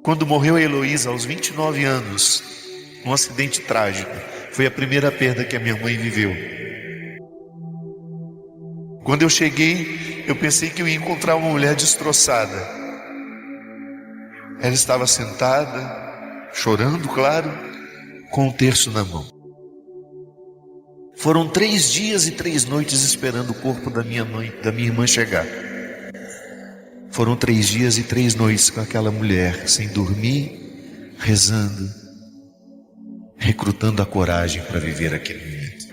Quando morreu a Heloísa aos 29 anos, num acidente trágico, foi a primeira perda que a minha mãe viveu. Quando eu cheguei, eu pensei que eu ia encontrar uma mulher destroçada. Ela estava sentada, chorando, claro, com um terço na mão. Foram 3 dias e 3 noites esperando o corpo da minha irmã chegar. Foram 3 dias e 3 noites com aquela mulher, sem dormir, rezando, recrutando a coragem para viver aquele momento.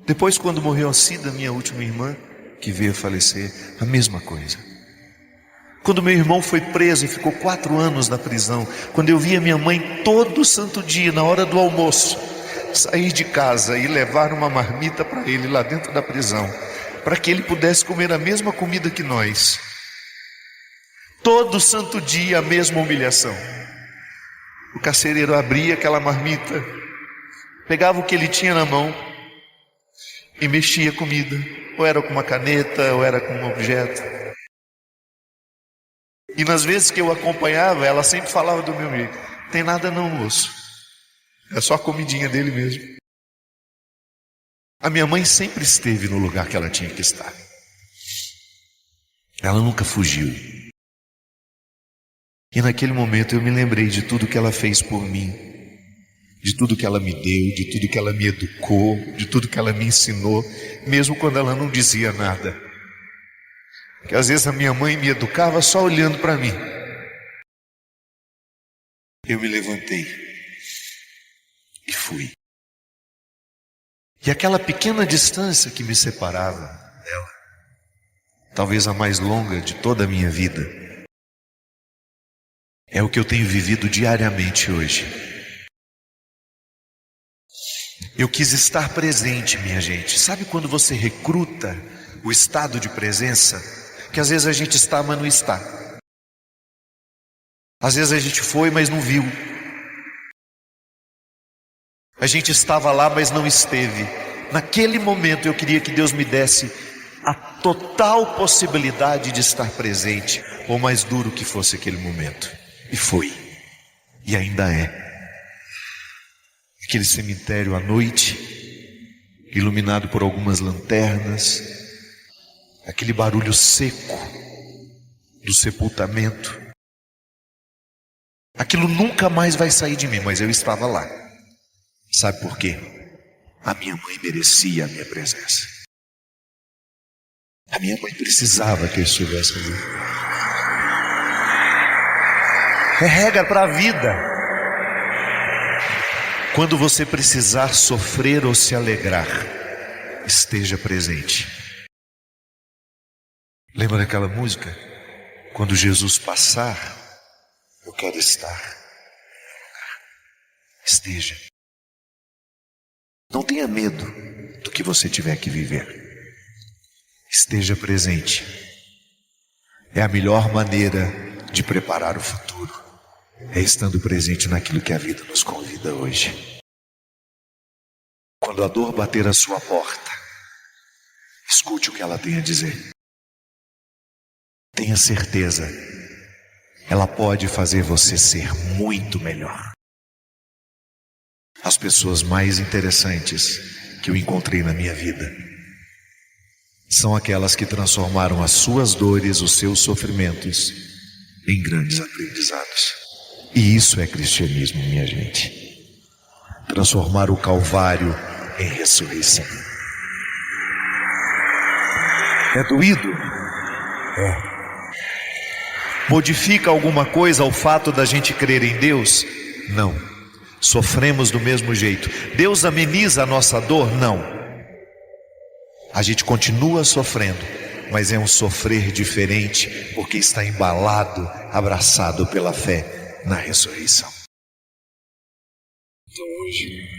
Depois, quando morreu a Cida, minha última irmã, que veio a falecer, a mesma coisa. Quando meu irmão foi preso e ficou 4 anos na prisão, quando eu via minha mãe todo santo dia, na hora do almoço, sair de casa e levar uma marmita para ele lá dentro da prisão, para que ele pudesse comer a mesma comida que nós. Todo santo dia a mesma humilhação. O carcereiro abria aquela marmita, pegava o que ele tinha na mão e mexia a comida, ou era com uma caneta, ou era com um objeto. E nas vezes que eu acompanhava, ela sempre falava do meu jeito: tem nada não, moço, é só a comidinha dele mesmo. A minha mãe sempre esteve no lugar que ela tinha que estar. Ela nunca fugiu. E naquele momento eu me lembrei de tudo que ela fez por mim, de tudo que ela me deu, de tudo que ela me educou, de tudo que ela me ensinou, mesmo quando ela não dizia nada. Porque às vezes a minha mãe me educava só olhando para mim. Eu me levantei e fui. E aquela pequena distância que me separava dela, talvez a mais longa de toda a minha vida, é o que eu tenho vivido diariamente hoje. Eu quis estar presente, minha gente. Sabe quando você recruta o estado de presença? Que às vezes a gente está, mas não está. Às vezes a gente foi, mas não viu. A gente estava lá, mas não esteve. Naquele momento eu queria que Deus me desse a total possibilidade de estar presente, por mais duro que fosse aquele momento. E foi. E ainda é. Aquele cemitério à noite, iluminado por algumas lanternas, aquele barulho seco do sepultamento. Aquilo nunca mais vai sair de mim, mas eu estava lá. Sabe por quê? A minha mãe merecia a minha presença. A minha mãe precisava que eu estivesse ali. É regra para a vida. Quando você precisar sofrer ou se alegrar, esteja presente. Lembra daquela música? Quando Jesus passar, eu quero estar. Esteja. Não tenha medo do que você tiver que viver. Esteja presente. É a melhor maneira de preparar o futuro. É estando presente naquilo que a vida nos convida hoje. Quando a dor bater a sua porta, escute o que ela tem a dizer. Tenha certeza, ela pode fazer você ser muito melhor. As pessoas mais interessantes que eu encontrei na minha vida são aquelas que transformaram as suas dores, os seus sofrimentos, em grandes aprendizados. E isso é cristianismo, minha gente. Transformar o Calvário em ressurreição. É doído? É. Modifica alguma coisa o fato da gente crer em Deus? Não. Sofremos do mesmo jeito. Deus ameniza a nossa dor? Não. A gente continua sofrendo, mas é um sofrer diferente, porque está embalado, abraçado pela fé na ressurreição. Então hoje,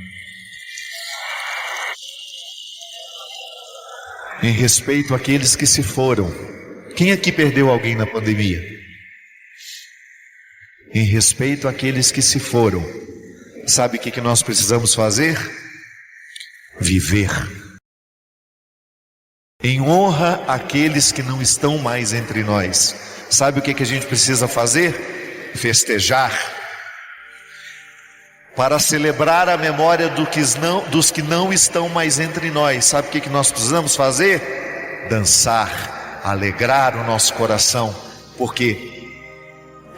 em respeito àqueles que se foram, quem aqui perdeu alguém na pandemia? Em respeito àqueles que se foram, sabe o que nós precisamos fazer? Viver. Em honra àqueles que não estão mais entre nós, sabe o que a gente precisa fazer? festejar, para celebrar a memória dos que não estão mais entre nós. Sabe o que nós precisamos fazer? Dançar, alegrar o nosso coração, porque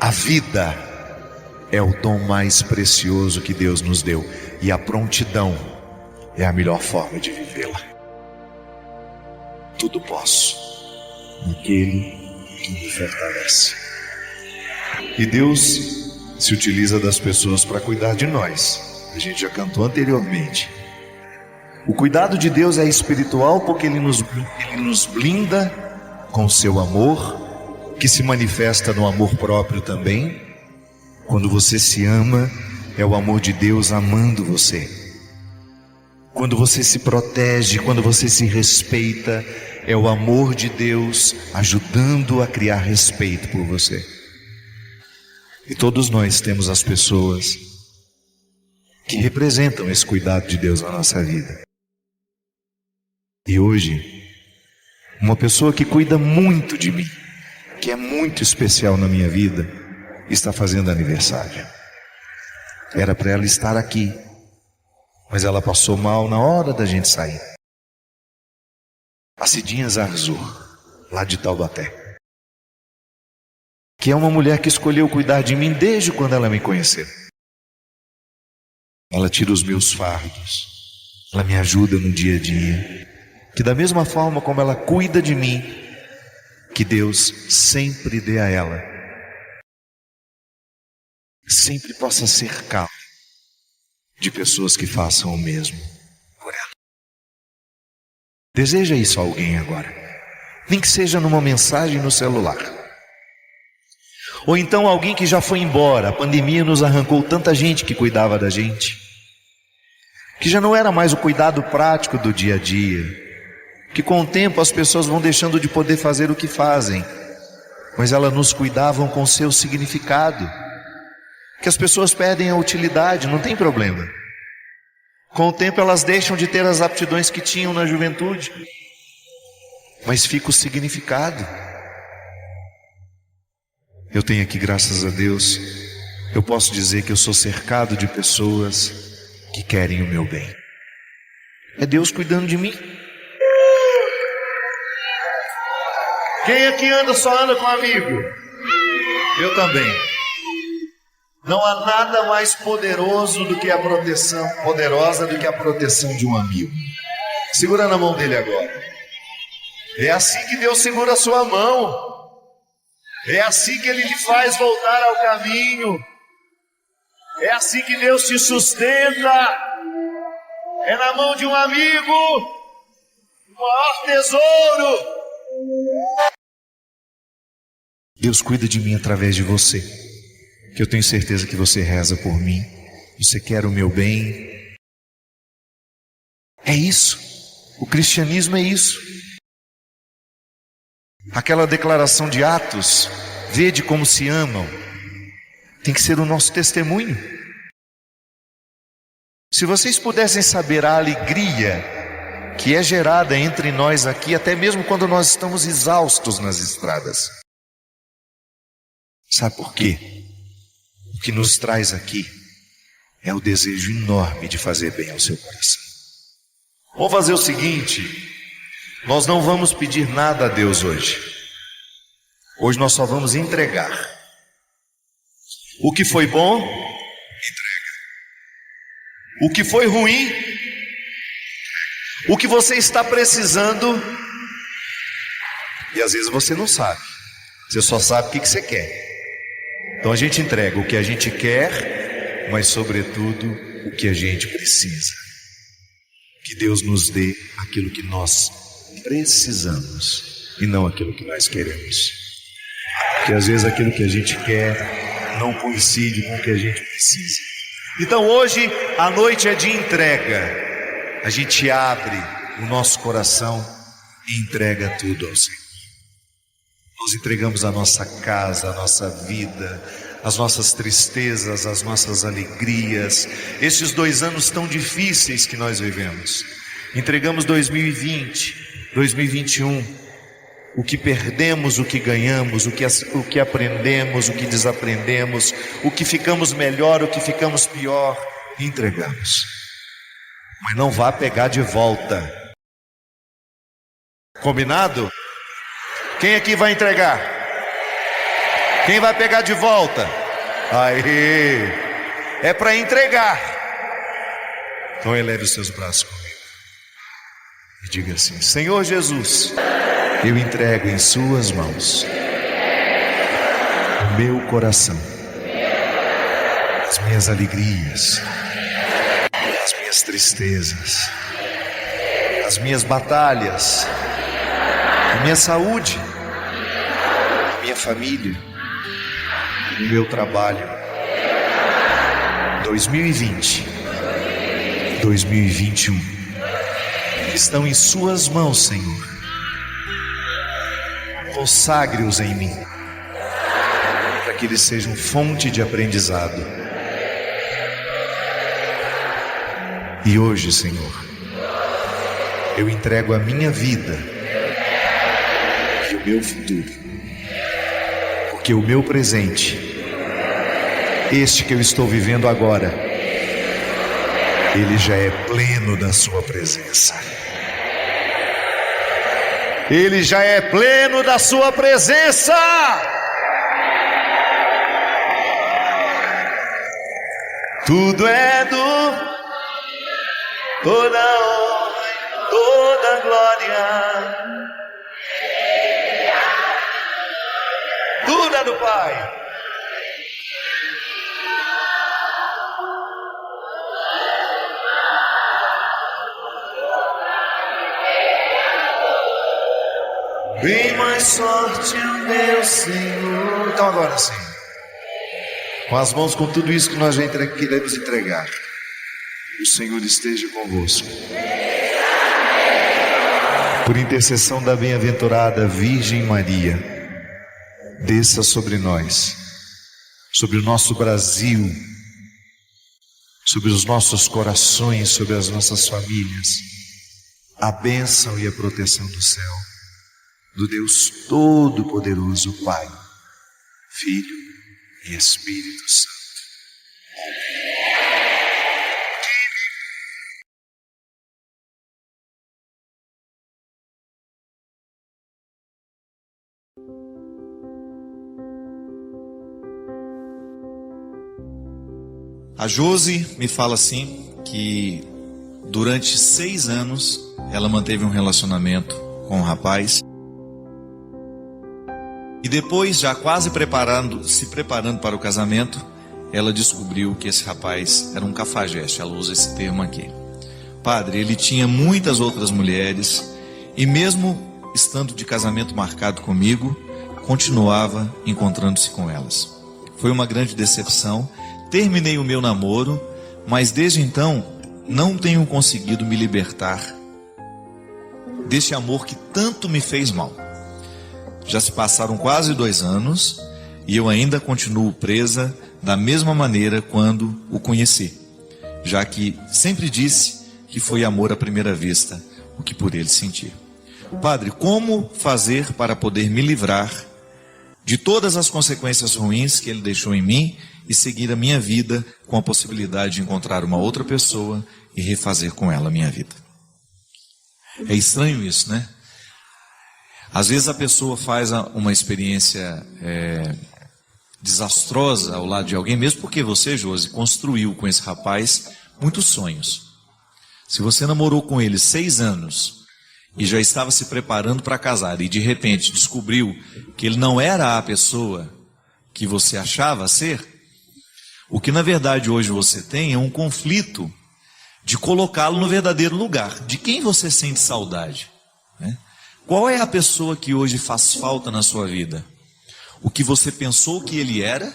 a vida é o dom mais precioso que Deus nos deu, e a prontidão é a melhor forma de vivê-la. Tudo posso naquele que me fortalece. E Deus se utiliza das pessoas para cuidar de nós. A gente já cantou anteriormente. O cuidado de Deus é espiritual, porque Ele nos blinda com o seu amor, que se manifesta no amor próprio também. Quando você se ama, é o amor de Deus amando você. Quando você se protege, quando você se respeita, é o amor de Deus ajudando a criar respeito por você. E todos nós temos as pessoas que representam esse cuidado de Deus na nossa vida. E hoje, uma pessoa que cuida muito de mim, que é muito especial na minha vida, está fazendo aniversário. Era para ela estar aqui, mas ela passou mal na hora da gente sair. A Cidinha Zarzur, lá de Taubaté, que é uma mulher que escolheu cuidar de mim desde quando ela me conheceu. Ela tira os meus fardos, ela me ajuda no dia a dia, que da mesma forma como ela cuida de mim, que Deus sempre dê a ela, sempre possa cercá-la de pessoas que façam o mesmo por ela. Deseja isso a alguém agora, nem que seja numa mensagem no celular. Ou então alguém que já foi embora. A pandemia nos arrancou tanta gente que cuidava da gente, que já não era mais o cuidado prático do dia a dia, que com o tempo as pessoas vão deixando de poder fazer o que fazem, mas elas nos cuidavam com seu significado, que as pessoas perdem a utilidade, não tem problema. Com o tempo elas deixam de ter as aptidões que tinham na juventude, mas fica o significado. Eu tenho aqui, graças a Deus, eu posso dizer que eu sou cercado de pessoas que querem o meu bem. É Deus cuidando de mim. Quem aqui só anda com amigo? Eu também. Não há nada mais poderosa do que a proteção de um amigo. Segura na mão dele agora. É assim que Deus segura a sua mão. É assim que Ele te faz voltar ao caminho. É assim que Deus te sustenta. É na mão de um amigo, o maior tesouro. Deus cuida de mim através de você, que eu tenho certeza que você reza por mim, você quer o meu bem. É isso, o cristianismo é isso. Aquela declaração de Atos, vede como se amam, tem que ser o nosso testemunho. Se vocês pudessem saber a alegria que é gerada entre nós aqui, até mesmo quando nós estamos exaustos nas estradas. Sabe por quê? O que nos traz aqui é o desejo enorme de fazer bem ao seu coração. Vamos fazer o seguinte: nós não vamos pedir nada a Deus hoje. Hoje nós só vamos entregar. O que foi bom, entrega. O que foi ruim, o que você está precisando, e às vezes você não sabe, você só sabe o que você quer. Então a gente entrega o que a gente quer, mas sobretudo o que a gente precisa. Que Deus nos dê aquilo que nós precisamos e não aquilo que nós queremos. Porque às vezes aquilo que a gente quer não coincide com o que a gente precisa. Então hoje a noite é de entrega. A gente abre o nosso coração e entrega tudo ao Senhor. Nós entregamos a nossa casa, a nossa vida, as nossas tristezas, as nossas alegrias, esses 2 anos tão difíceis que nós vivemos. Entregamos 2020, 2021, o que perdemos, o que ganhamos, o que aprendemos, o que desaprendemos, o que ficamos melhor, o que ficamos pior, entregamos. Mas não vá pegar de volta. Combinado? Quem aqui vai entregar? Quem vai pegar de volta? Aí, é para entregar. Então eleve os seus braços comigo e diga assim: Senhor Jesus, eu entrego em suas mãos o meu coração, as minhas alegrias, as minhas tristezas, as minhas batalhas, a minha saúde, a minha família, o meu trabalho. 2020, 2021 estão em suas mãos, Senhor. Consagre-os em mim, para que eles sejam fonte de aprendizado. E hoje, Senhor, eu entrego a minha vida e o meu futuro, porque o meu presente, este que eu estou vivendo agora, ele já é pleno da sua presença. Ele já é pleno da sua presença. Tudo é toda honra, toda glória, tudo é do Pai. Bem mais sorte o meu Senhor. Então agora sim, com as mãos, com tudo isso que nós já queremos entregar, o Senhor esteja convosco. Por intercessão da bem-aventurada Virgem Maria, desça sobre nós, sobre o nosso Brasil, sobre os nossos corações, sobre as nossas famílias, a bênção e a proteção do céu, do Deus Todo-Poderoso, Pai, Filho e Espírito Santo. A Josi me fala assim que durante 6 anos ela manteve um relacionamento com um rapaz. E depois, já quase se preparando para o casamento, ela descobriu que esse rapaz era um cafajeste. Ela usa esse termo aqui. Padre, ele tinha muitas outras mulheres e mesmo estando de casamento marcado comigo, continuava encontrando-se com elas. Foi uma grande decepção. Terminei o meu namoro, mas desde então não tenho conseguido me libertar deste amor que tanto me fez mal. Já se passaram quase 2 anos e eu ainda continuo presa da mesma maneira quando o conheci, já que sempre disse que foi amor à primeira vista o que por ele senti. Padre, como fazer para poder me livrar de todas as consequências ruins que ele deixou em mim e seguir a minha vida com a possibilidade de encontrar uma outra pessoa e refazer com ela a minha vida? É estranho isso, né? Às vezes a pessoa faz uma experiência desastrosa ao lado de alguém, mesmo porque você, Josi, construiu com esse rapaz muitos sonhos. Se você namorou com ele 6 anos e já estava se preparando para casar e de repente descobriu que ele não era a pessoa que você achava ser, o que na verdade hoje você tem é um conflito de colocá-lo no verdadeiro lugar. De quem você sente saudade, né? Qual é a pessoa que hoje faz falta na sua vida? O que você pensou que ele era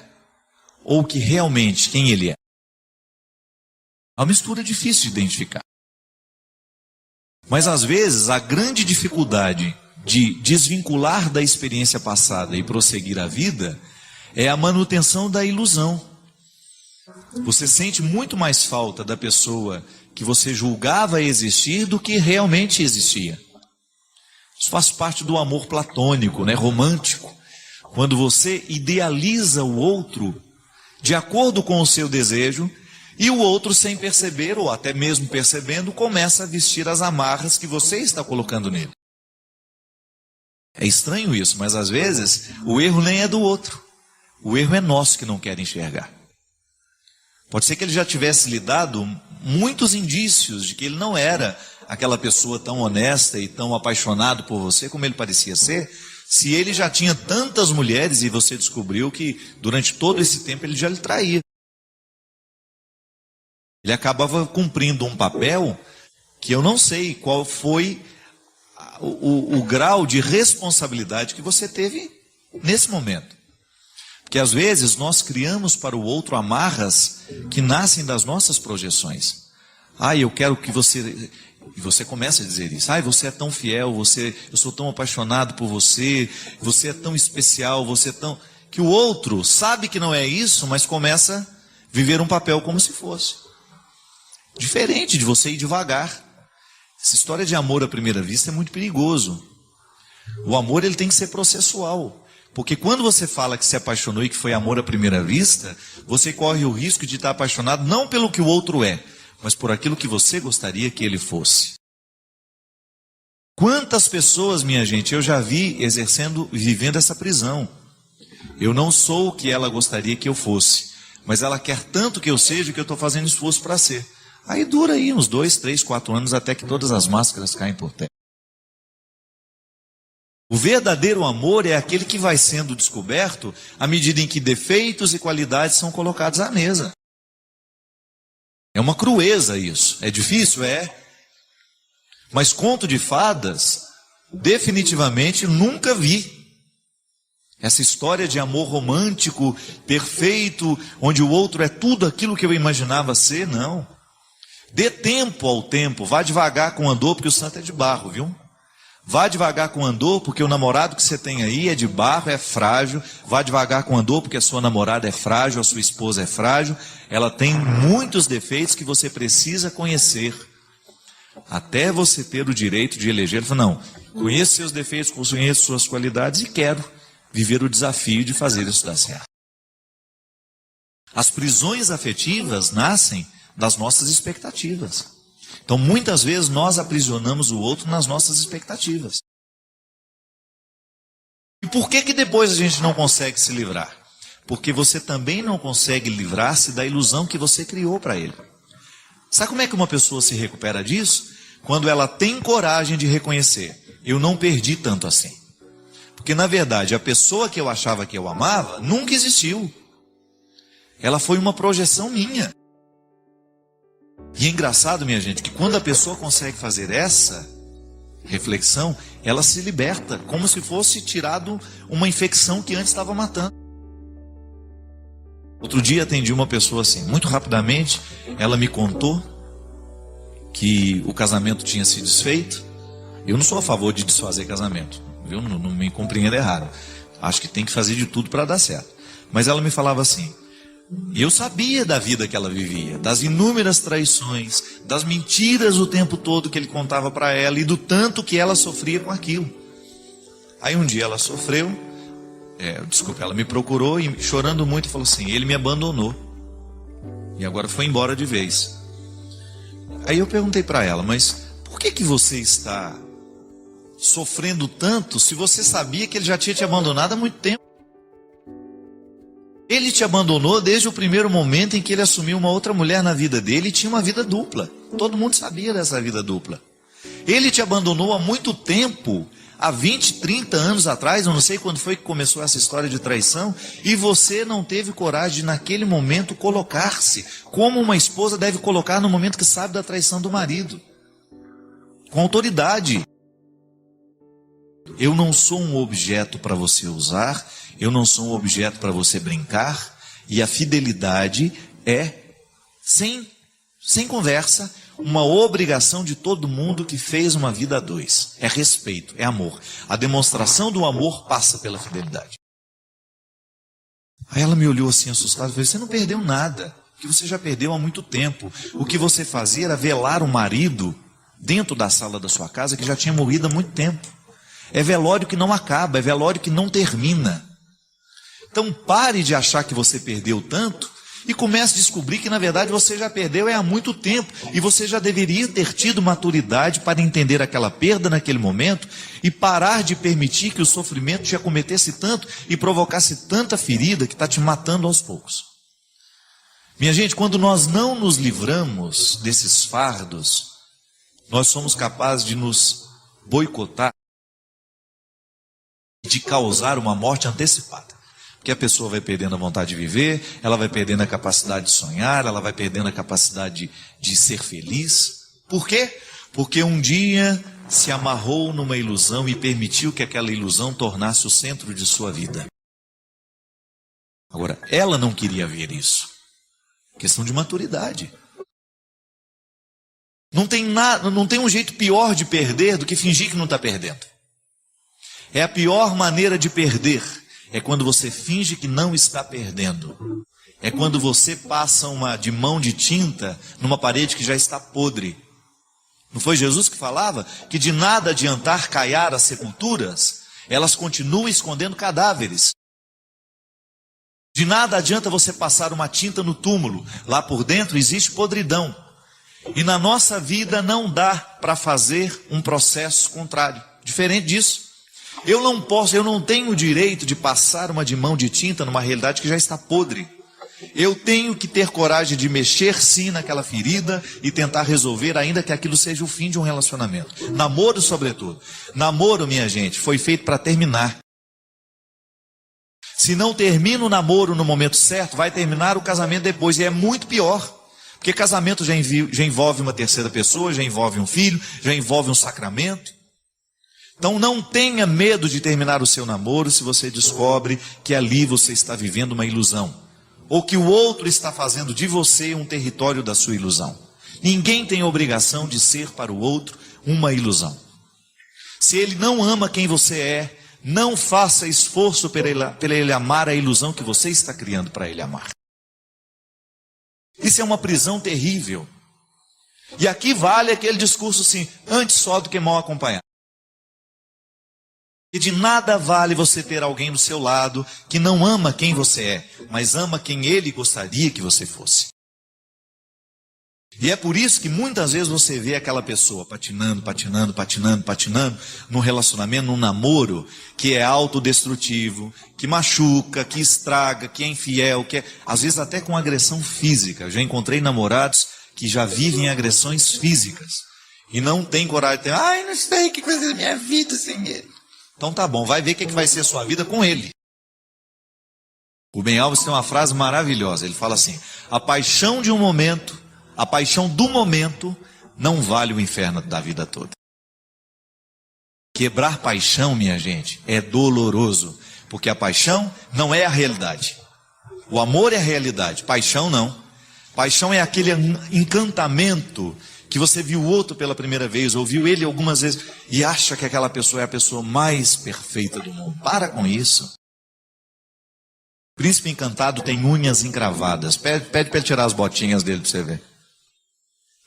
ou que realmente quem ele é? É uma mistura difícil de identificar. Mas às vezes a grande dificuldade de desvincular da experiência passada e prosseguir a vida é a manutenção da ilusão. Você sente muito mais falta da pessoa que você julgava existir do que realmente existia. Isso faz parte do amor platônico, né, romântico. Quando você idealiza o outro de acordo com o seu desejo, e o outro, sem perceber, ou até mesmo percebendo, começa a vestir as amarras que você está colocando nele. É estranho isso, mas às vezes o erro nem é do outro. O erro é nosso que não quer enxergar. Pode ser que ele já tivesse lhe dado muitos indícios de que ele não era aquela pessoa tão honesta e tão apaixonado por você como ele parecia ser, se ele já tinha tantas mulheres e você descobriu que durante todo esse tempo ele já lhe traía. Ele acabava cumprindo um papel que eu não sei qual foi o grau de responsabilidade que você teve nesse momento. Porque às vezes nós criamos para o outro amarras que nascem das nossas projeções. Eu quero que você... E você começa a dizer isso. Você é tão fiel, eu sou tão apaixonado por você, você é tão especial, você é tão... Que o outro sabe que não é isso, mas começa a viver um papel como se fosse. Diferente de você ir devagar. Essa história de amor à primeira vista é muito perigoso. O amor ele tem que ser processual. Porque quando você fala que se apaixonou e que foi amor à primeira vista, você corre o risco de estar apaixonado não pelo que o outro é, mas por aquilo que você gostaria que ele fosse. Quantas pessoas, minha gente, eu já vi vivendo essa prisão. Eu não sou o que ela gostaria que eu fosse, mas ela quer tanto que eu seja que eu estou fazendo esforço para ser. Aí dura aí uns 2, 3, 4 anos até que todas as máscaras caem por terra. O verdadeiro amor é aquele que vai sendo descoberto à medida em que defeitos e qualidades são colocados à mesa. É uma crueza isso. É difícil? É. Mas conto de fadas, definitivamente nunca vi. Essa história de amor romântico, perfeito, onde o outro é tudo aquilo que eu imaginava ser, não. Dê tempo ao tempo, vá devagar com o andor, porque o santo é de barro, viu? Vá devagar com o andor, porque o namorado que você tem aí é de barro, é frágil. Vá devagar com o andor, porque a sua namorada é frágil, a sua esposa é frágil. Ela tem muitos defeitos que você precisa conhecer. Até você ter o direito de eleger. Ele fala, não, conheço seus defeitos, conheço suas qualidades e quero viver o desafio de fazer isso dar certo. As prisões afetivas nascem das nossas expectativas. Então, muitas vezes, nós aprisionamos o outro nas nossas expectativas. E por que depois a gente não consegue se livrar? Porque você também não consegue livrar-se da ilusão que você criou para ele. Sabe como é que uma pessoa se recupera disso? Quando ela tem coragem de reconhecer, eu não perdi tanto assim. Porque, na verdade, a pessoa que eu achava que eu amava nunca existiu. Ela foi uma projeção minha. E é engraçado, minha gente, que quando a pessoa consegue fazer essa reflexão, ela se liberta, como se fosse tirado uma infecção que antes estava matando. Outro dia atendi uma pessoa assim, muito rapidamente, ela me contou que o casamento tinha se desfeito. Eu não sou a favor de desfazer casamento, viu? Não me compreenda errado. Acho que tem que fazer de tudo para dar certo. Mas ela me falava assim, e eu sabia da vida que ela vivia, das inúmeras traições, das mentiras o tempo todo que ele contava para ela e do tanto que ela sofria com aquilo. Aí um dia ela sofreu, ela me procurou e chorando muito falou assim, ele me abandonou e agora foi embora de vez. Aí eu perguntei para ela, mas por que você está sofrendo tanto se você sabia que ele já tinha te abandonado há muito tempo? Ele te abandonou desde o primeiro momento em que ele assumiu uma outra mulher na vida dele e tinha uma vida dupla. Todo mundo sabia dessa vida dupla. Ele te abandonou há muito tempo, há 20, 30 anos atrás, eu não sei quando foi que começou essa história de traição, e você não teve coragem de naquele momento colocar-se, como uma esposa deve colocar no momento que sabe da traição do marido. Com autoridade. Eu não sou um objeto para você usar, eu não sou um objeto para você brincar, e a fidelidade é, sem conversa, uma obrigação de todo mundo que fez uma vida a dois. É respeito, é amor. A demonstração do amor passa pela fidelidade. Aí ela me olhou assim assustada e falou, você não perdeu nada, que você já perdeu há muito tempo. O que você fazia era velar o marido dentro da sala da sua casa que já tinha morrido há muito tempo. É velório que não acaba, é velório que não termina. Então pare de achar que você perdeu tanto e comece a descobrir que na verdade você já perdeu há muito tempo. E você já deveria ter tido maturidade para entender aquela perda naquele momento e parar de permitir que o sofrimento te acometesse tanto e provocasse tanta ferida que está te matando aos poucos. Minha gente, quando nós não nos livramos desses fardos, nós somos capazes de nos boicotar, de causar uma morte antecipada. Porque a pessoa vai perdendo a vontade de viver, ela vai perdendo a capacidade de sonhar, ela vai perdendo a capacidade de ser feliz. Por quê? Porque um dia se amarrou numa ilusão e permitiu que aquela ilusão tornasse o centro de sua vida. Agora, ela não queria ver isso. Questão de maturidade. Não tem um jeito pior de perder do que fingir que não está perdendo. É a pior maneira de perder. É quando você finge que não está perdendo. É quando você passa de mão de tinta numa parede que já está podre. Não foi Jesus que falava que de nada adiantar caiar as sepulturas? Elas continuam escondendo cadáveres. De nada adianta você passar uma tinta no túmulo. Lá por dentro existe podridão. E na nossa vida não dá para fazer um processo contrário. Diferente disso. Eu não tenho o direito de passar uma de mão de tinta numa realidade que já está podre. Eu tenho que ter coragem de mexer sim naquela ferida e tentar resolver, ainda que aquilo seja o fim de um relacionamento. Namoro, sobretudo. Namoro, minha gente, foi feito para terminar. Se não termina o namoro no momento certo, vai terminar o casamento depois. E é muito pior. Porque casamento já envolve uma terceira pessoa, já envolve um filho, já envolve um sacramento. Então não tenha medo de terminar o seu namoro se você descobre que ali você está vivendo uma ilusão. Ou que o outro está fazendo de você um território da sua ilusão. Ninguém tem obrigação de ser para o outro uma ilusão. Se ele não ama quem você é, não faça esforço para ele amar a ilusão que você está criando para ele amar. Isso é uma prisão terrível. E aqui vale aquele discurso assim, antes só do que mal acompanhado. E de nada vale você ter alguém do seu lado que não ama quem você é, mas ama quem ele gostaria que você fosse. E é por isso que muitas vezes você vê aquela pessoa patinando num relacionamento, num namoro, que é autodestrutivo, que machuca, que estraga, que é infiel, às vezes até com agressão física. Eu já encontrei namorados que já vivem agressões físicas e não tem coragem de ter, não sei que coisa da minha vida sem ele. Então tá bom, vai ver o que vai ser a sua vida com ele. O Ben Alves tem uma frase maravilhosa, ele fala assim, a paixão do momento não vale o inferno da vida toda. Quebrar paixão, minha gente, é doloroso, porque a paixão não é a realidade. O amor é a realidade, paixão não. Paixão é aquele encantamento que você viu o outro pela primeira vez, ouviu ele algumas vezes e acha que aquela pessoa é a pessoa mais perfeita do mundo. Para com isso. O príncipe encantado tem unhas encravadas. Pede para ele tirar as botinhas dele para você ver.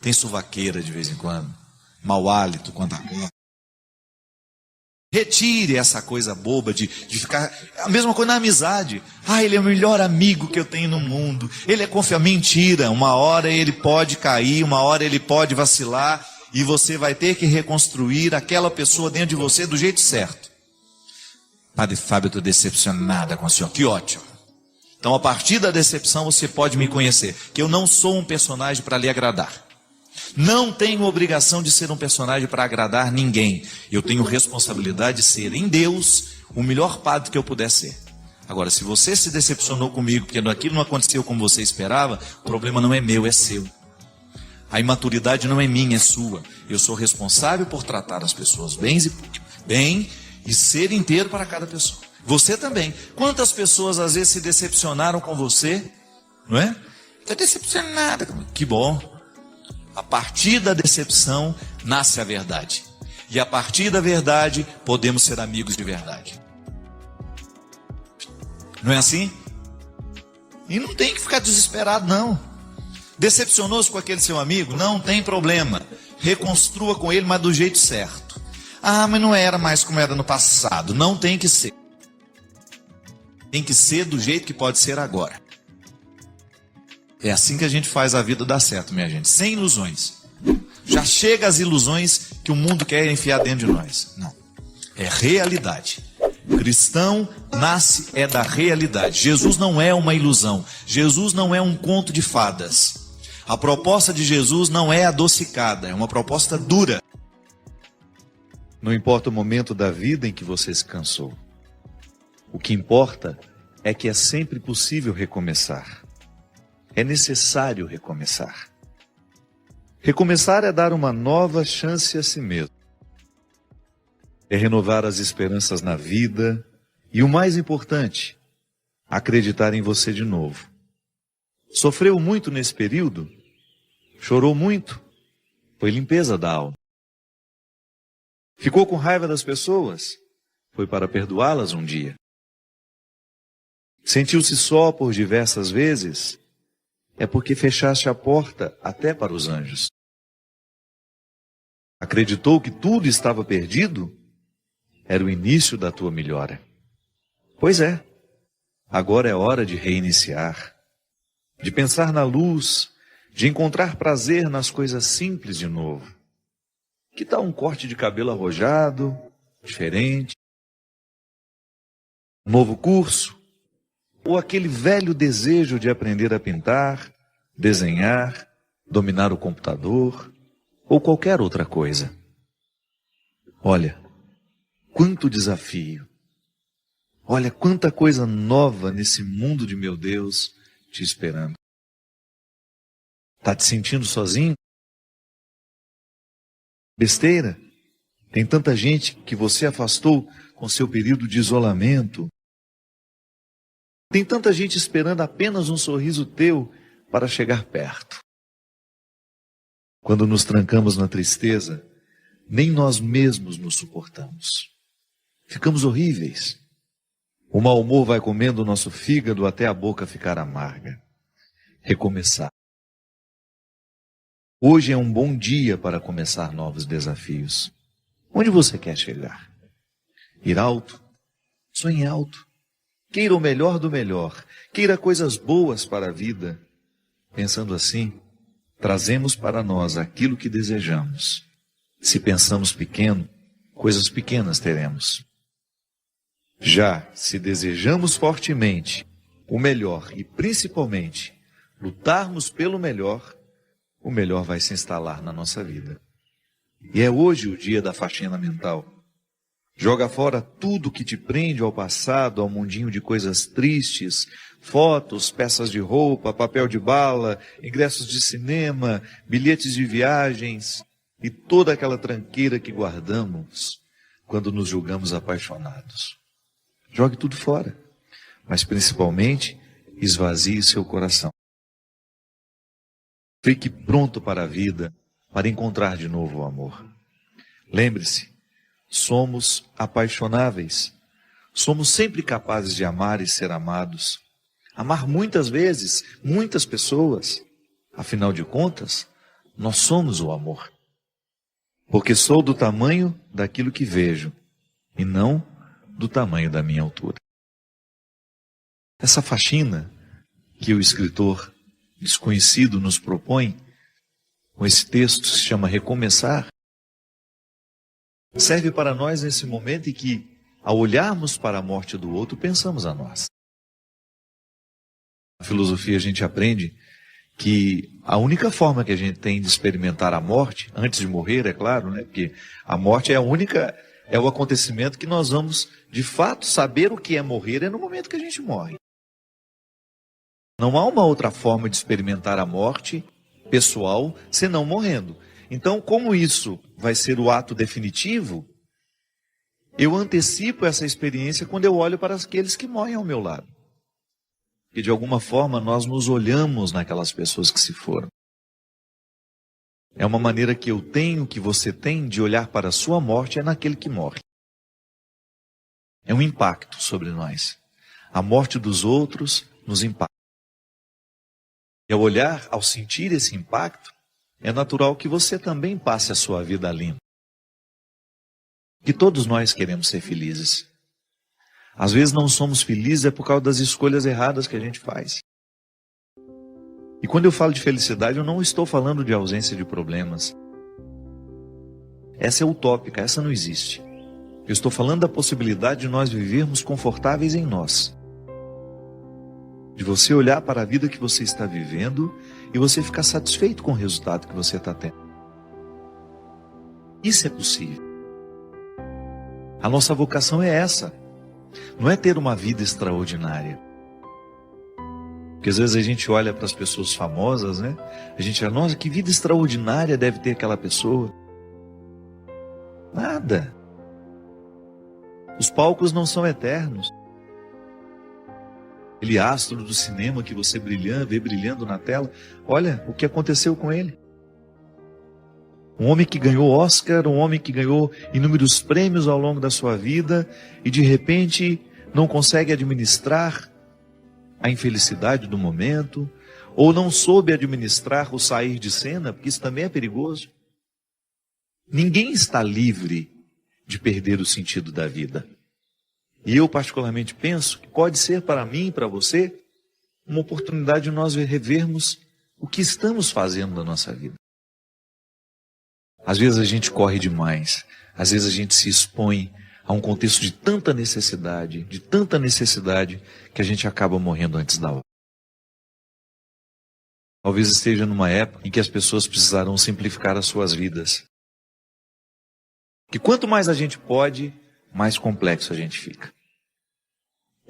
Tem suvaqueira de vez em quando. Mau hálito quando acorda. Retire essa coisa boba de ficar... A mesma coisa na amizade. Ele é o melhor amigo que eu tenho no mundo. Ele é confiável. Mentira. Uma hora ele pode cair, uma hora ele pode vacilar. E você vai ter que reconstruir aquela pessoa dentro de você do jeito certo. Padre Fábio, eu estou decepcionada com o senhor. Que ótimo. Então, a partir da decepção, você pode me conhecer. Que eu não sou um personagem para lhe agradar. Não tenho obrigação de ser um personagem para agradar ninguém. Eu tenho responsabilidade de ser em Deus o melhor padre que eu puder ser. Agora, se você se decepcionou comigo porque aquilo não aconteceu como você esperava, o problema não é meu, é seu. A imaturidade não é minha, é sua. Eu sou responsável por tratar as pessoas bem e ser inteiro para cada pessoa. Você também. Quantas pessoas às vezes se decepcionaram com você? Não é? Está decepcionada. Que bom. A partir da decepção nasce a verdade. E a partir da verdade podemos ser amigos de verdade. Não é assim? E não tem que ficar desesperado, não. Decepcionou-se com aquele seu amigo? Não tem problema. Reconstrua com ele, mas do jeito certo. Ah, mas não era mais como era no passado. Não tem que ser. Tem que ser do jeito que pode ser agora. É assim que a gente faz a vida dar certo, minha gente. Sem ilusões. Já chega as ilusões que o mundo quer enfiar dentro de nós. Não. É realidade. O cristão nasce da realidade. Jesus não é uma ilusão. Jesus não é um conto de fadas. A proposta de Jesus não é adocicada. É uma proposta dura. Não importa o momento da vida em que você se cansou. O que importa é que é sempre possível recomeçar. É necessário recomeçar. Recomeçar é dar uma nova chance a si mesmo. É renovar as esperanças na vida e, o mais importante, acreditar em você de novo. Sofreu muito nesse período? Chorou muito? Foi limpeza da alma. Ficou com raiva das pessoas? Foi para perdoá-las um dia. Sentiu-se só por diversas vezes? É porque fechaste a porta até para os anjos. Acreditou que tudo estava perdido? Era o início da tua melhora. Pois é, agora é hora de reiniciar, de pensar na luz, de encontrar prazer nas coisas simples de novo. Que tal um corte de cabelo arrojado, diferente? Um novo curso? Ou aquele velho desejo de aprender a pintar, desenhar, dominar o computador, ou qualquer outra coisa? Olha, quanto desafio! Olha quanta coisa nova nesse mundo de meu Deus te esperando. Está te sentindo sozinho? Besteira? Tem tanta gente que você afastou com seu período de isolamento. Tem tanta gente esperando apenas um sorriso teu para chegar perto. Quando nos trancamos na tristeza, nem nós mesmos nos suportamos. Ficamos horríveis. O mau humor vai comendo o nosso fígado até a boca ficar amarga. Recomeçar. Hoje é um bom dia para começar novos desafios. Onde você quer chegar? Ir alto? Sonhe alto. Queira o melhor do melhor. Queira coisas boas para a vida. Pensando assim, trazemos para nós aquilo que desejamos. Se pensamos pequeno, coisas pequenas teremos. Já se desejamos fortemente o melhor e principalmente lutarmos pelo melhor, o melhor vai se instalar na nossa vida. E é hoje o dia da faxina mental. Joga fora tudo que te prende ao passado, ao mundinho de coisas tristes, fotos, peças de roupa, papel de bala, ingressos de cinema, bilhetes de viagens e toda aquela tranqueira que guardamos quando nos julgamos apaixonados. Jogue tudo fora, mas principalmente esvazie seu coração. Fique pronto para a vida, para encontrar de novo o amor. Lembre-se, somos apaixonáveis. Somos sempre capazes de amar e ser amados. Amar muitas vezes, muitas pessoas. Afinal de contas, nós somos o amor. Porque sou do tamanho daquilo que vejo, e não do tamanho da minha altura. Essa faxina que o escritor desconhecido nos propõe, com esse texto que se chama Recomeçar, serve para nós nesse momento em que, ao olharmos para a morte do outro, pensamos a nós. Na filosofia a gente aprende que a única forma que a gente tem de experimentar a morte, antes de morrer, é claro, né? Porque a morte é o acontecimento que nós vamos, de fato, saber o que é morrer, é no momento que a gente morre. Não há uma outra forma de experimentar a morte pessoal senão morrendo. Então, como isso vai ser o ato definitivo, eu antecipo essa experiência quando eu olho para aqueles que morrem ao meu lado. Porque de alguma forma nós nos olhamos naquelas pessoas que se foram. É uma maneira que eu tenho, que você tem, de olhar para a sua morte, é naquele que morre. É um impacto sobre nós. A morte dos outros nos impacta. E ao olhar, ao sentir esse impacto, é natural que você também passe a sua vida limpa. que todos nós queremos ser felizes. Às vezes não somos felizes é por causa das escolhas erradas que a gente faz. E quando eu falo de felicidade, eu não estou falando de ausência de problemas. Essa é utópica, essa não existe. Eu estou falando da possibilidade de nós vivermos confortáveis em nós. De você olhar para a vida que você está vivendo e você ficar satisfeito com o resultado que você está tendo. Isso é possível. A nossa vocação é essa. Não é ter uma vida extraordinária. Porque às vezes a gente olha para as pessoas famosas, né? A gente fala, nossa, que vida extraordinária deve ter aquela pessoa. Nada. Os palcos não são eternos. Aquele astro do cinema que você vê brilhando na tela, olha o que aconteceu com ele. Um homem que ganhou Oscar, um homem que ganhou inúmeros prêmios ao longo da sua vida e de repente não consegue administrar a infelicidade do momento, ou não soube administrar o sair de cena, porque isso também é perigoso. Ninguém está livre de perder o sentido da vida. E eu particularmente penso que pode ser para mim e para você uma oportunidade de nós revermos o que estamos fazendo na nossa vida. Às vezes a gente corre demais, às vezes a gente se expõe a um contexto de tanta necessidade, que a gente acaba morrendo antes da hora. Talvez esteja numa época em que as pessoas precisarão simplificar as suas vidas. Que quanto mais a gente pode, mais complexo a gente fica.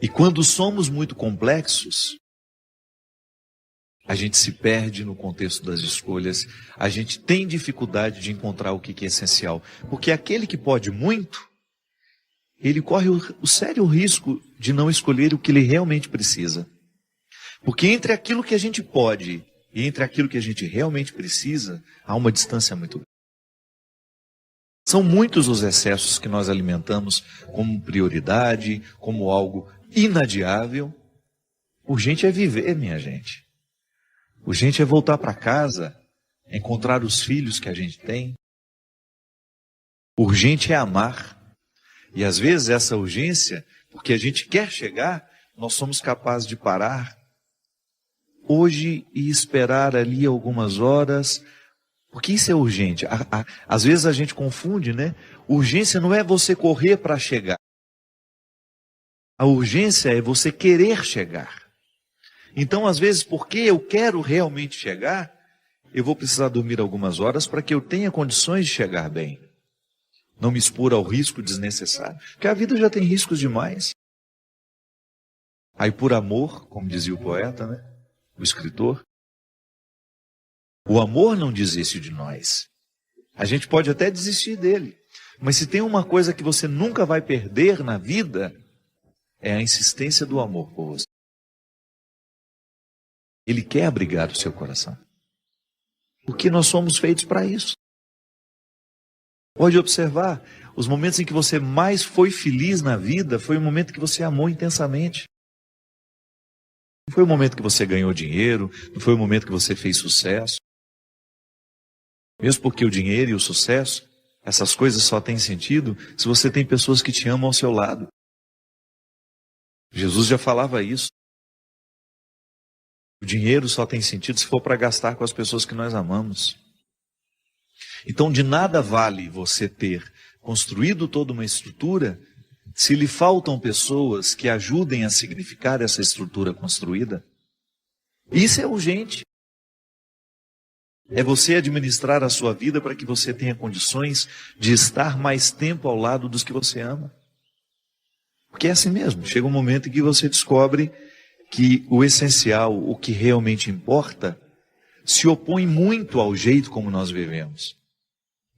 E quando somos muito complexos, a gente se perde no contexto das escolhas, a gente tem dificuldade de encontrar o que é essencial. Porque aquele que pode muito, ele corre o sério risco de não escolher o que ele realmente precisa. Porque entre aquilo que a gente pode e entre aquilo que a gente realmente precisa, há uma distância muito grande. São muitos os excessos que nós alimentamos como prioridade, como algo inadiável. Urgente é viver, minha gente. Urgente é voltar para casa, encontrar os filhos que a gente tem. Urgente é amar. E às vezes essa urgência, porque a gente quer chegar, nós somos capazes de parar hoje e esperar ali algumas horas, porque isso é urgente. Às vezes a gente confunde, né? Urgência não é você correr para chegar. A urgência é você querer chegar. Então, às vezes, porque eu quero realmente chegar, eu vou precisar dormir algumas horas para que eu tenha condições de chegar bem. Não me expor ao risco desnecessário. Porque a vida já tem riscos demais. Aí por amor, como dizia o poeta, né? O escritor, o amor não desiste de nós. A gente pode até desistir dele. Mas se tem uma coisa que você nunca vai perder na vida, é a insistência do amor por você. Ele quer abrigar o seu coração. Porque nós somos feitos para isso. Pode observar, os momentos em que você mais foi feliz na vida, foi o momento que você amou intensamente. Não foi o momento que você ganhou dinheiro, não foi o momento que você fez sucesso. Mesmo porque o dinheiro e o sucesso, essas coisas só têm sentido se você tem pessoas que te amam ao seu lado. Jesus já falava isso. O dinheiro só tem sentido se for para gastar com as pessoas que nós amamos. Então, de nada vale você ter construído toda uma estrutura se lhe faltam pessoas que ajudem a significar essa estrutura construída. Isso é urgente. É você administrar a sua vida para que você tenha condições de estar mais tempo ao lado dos que você ama. Porque é assim mesmo. Chega um momento em que você descobre que o essencial, o que realmente importa, se opõe muito ao jeito como nós vivemos.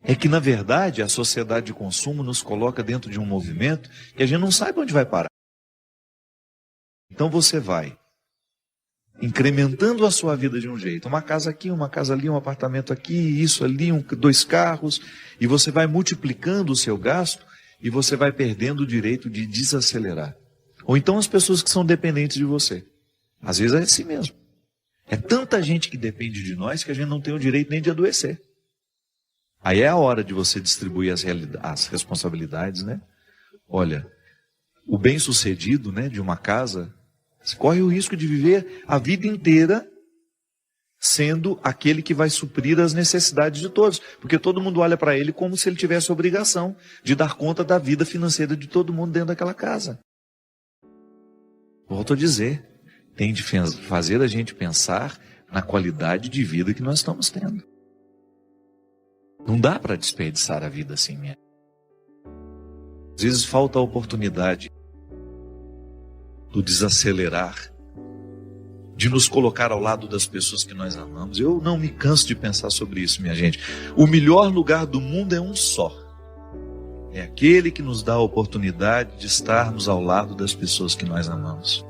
É que, na verdade, a sociedade de consumo nos coloca dentro de um movimento que a gente não sabe onde vai parar. Então você vai incrementando a sua vida de um jeito. Uma casa aqui, uma casa ali, um apartamento aqui, isso ali, 2 carros. E você vai multiplicando o seu gasto e você vai perdendo o direito de desacelerar. Ou então as pessoas que são dependentes de você. Às vezes é assim mesmo. É tanta gente que depende de nós que a gente não tem o direito nem de adoecer. Aí é a hora de você distribuir as responsabilidades, né? Olha, o bem-sucedido, né, de uma casa, você corre o risco de viver a vida inteira sendo aquele que vai suprir as necessidades de todos, porque todo mundo olha para ele como se ele tivesse a obrigação de dar conta da vida financeira de todo mundo dentro daquela casa. Volto a dizer, tem de fazer a gente pensar na qualidade de vida que nós estamos tendo. Não dá para desperdiçar a vida assim mesmo. Às vezes falta a oportunidade do desacelerar, de nos colocar ao lado das pessoas que nós amamos. Eu não me canso de pensar sobre isso, minha gente. O melhor lugar do mundo é um só. É aquele que nos dá a oportunidade de estarmos ao lado das pessoas que nós amamos.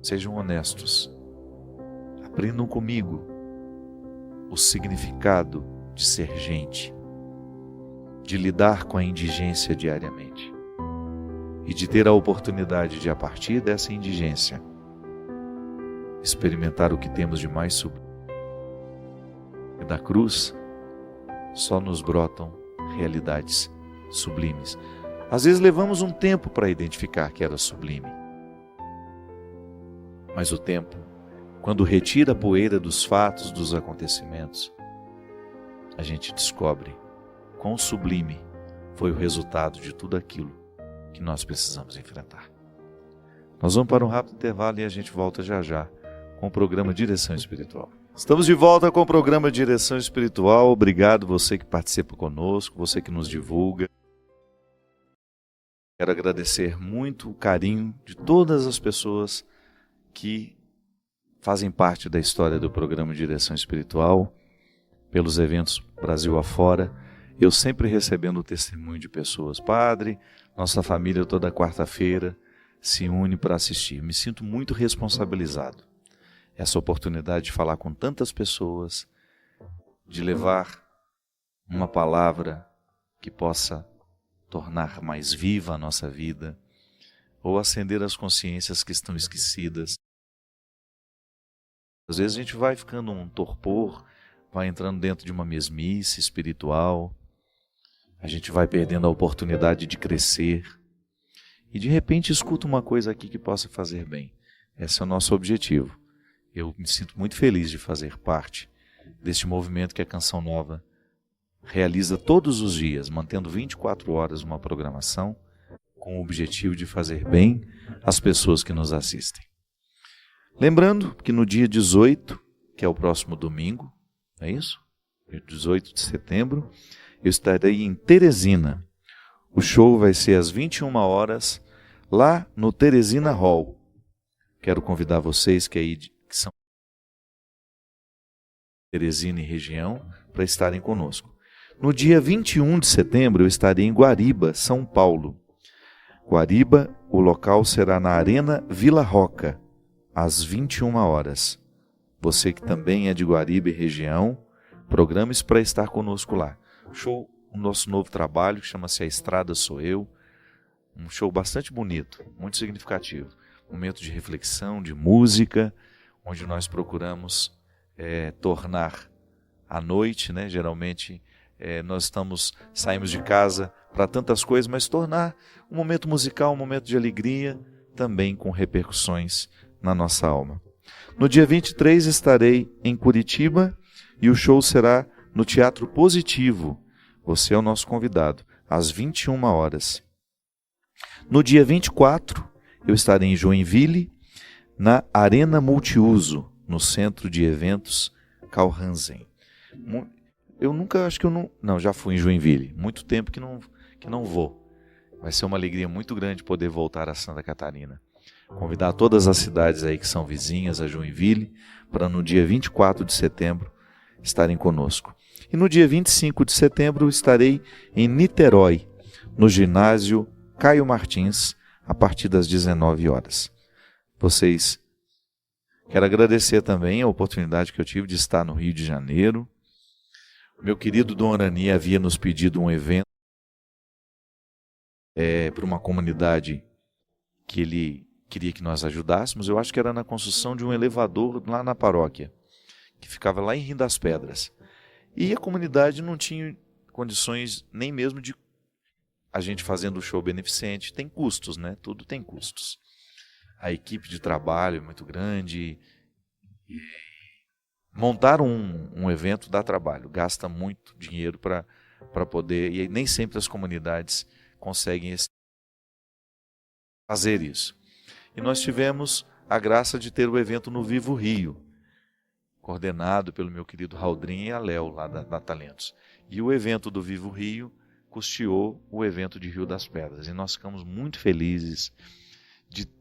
Sejam honestos. Aprendam comigo o significado de ser gente, de lidar com a indigência diariamente e de ter a oportunidade de, a partir dessa indigência, experimentar o que temos de mais sublime. E da cruz só nos brotam realidades sublimes. Às vezes levamos um tempo para identificar que era sublime, mas o tempo, quando retira a poeira dos fatos, dos acontecimentos, a gente descobre quão sublime foi o resultado de tudo aquilo que nós precisamos enfrentar. Nós vamos para um rápido intervalo e a gente volta já já com o programa Direção Espiritual. Estamos de volta com o programa Direção Espiritual. Obrigado você que participa conosco, você que nos divulga. Quero agradecer muito o carinho de todas as pessoas que fazem parte da história do programa Direção Espiritual, pelos eventos Brasil afora, eu sempre recebendo o testemunho de pessoas. Padre, nossa família toda quarta-feira se une para assistir. Me sinto muito responsabilizado. Essa oportunidade de falar com tantas pessoas, de levar uma palavra que possa tornar mais viva a nossa vida, ou acender as consciências que estão esquecidas. Às vezes a gente vai ficando um torpor, vai entrando dentro de uma mesmice espiritual, a gente vai perdendo a oportunidade de crescer e de repente escuta uma coisa aqui que possa fazer bem. Esse é o nosso objetivo. Eu me sinto muito feliz de fazer parte deste movimento que a Canção Nova realiza todos os dias, mantendo 24 horas uma programação com o objetivo de fazer bem às pessoas que nos assistem. Lembrando que no dia 18, que é o próximo domingo, é isso? Dia 18 de setembro, eu estarei em Teresina. O show vai ser às 21 horas, lá no Teresina Hall. Quero convidar vocês que são Teresina e região, para estarem conosco. No dia 21 de setembro, eu estarei em Guariba, São Paulo. Guariba, o local será na Arena Vila Roca, às 21 horas. Você que também é de Guariba e região, programe-se para estar conosco lá. Show, o nosso novo trabalho, que chama-se A Estrada Sou Eu. Um show bastante bonito, muito significativo. Momento de reflexão, de música, onde nós procuramos tornar a noite, né? Geralmente nós saímos de casa para tantas coisas, mas tornar um momento musical, um momento de alegria, também com repercussões na nossa alma. No dia 23 estarei em Curitiba e o show será no Teatro Positivo. Você é o nosso convidado, às 21 horas. No dia 24, eu estarei em Joinville, na Arena Multiuso, no Centro de Eventos Carl Hansen. Já fui em Joinville, muito tempo que não vou. Vai ser uma alegria muito grande poder voltar a Santa Catarina. Convidar todas as cidades aí que são vizinhas a Joinville, para no dia 24 de setembro estarem conosco. E no dia 25 de setembro estarei em Niterói, no ginásio Caio Martins, a partir das 19 horas. Quero agradecer também a oportunidade que eu tive de estar no Rio de Janeiro. Meu querido Dom Arani havia nos pedido um evento para uma comunidade que ele queria que nós ajudássemos. Eu acho que era na construção de um elevador lá na paróquia, que ficava lá em Rio das Pedras. E a comunidade não tinha condições nem mesmo de a gente fazendo o show beneficente. Tem custos, né? Tudo tem custos. A equipe de trabalho é muito grande. E montar um evento dá trabalho, gasta muito dinheiro para poder, e nem sempre as comunidades conseguem fazer isso. E nós tivemos a graça de ter o evento no Vivo Rio, coordenado pelo meu querido Raudrinho e a Léo, lá da Talentos. E o evento do Vivo Rio custeou o evento de Rio das Pedras. E nós ficamos muito felizes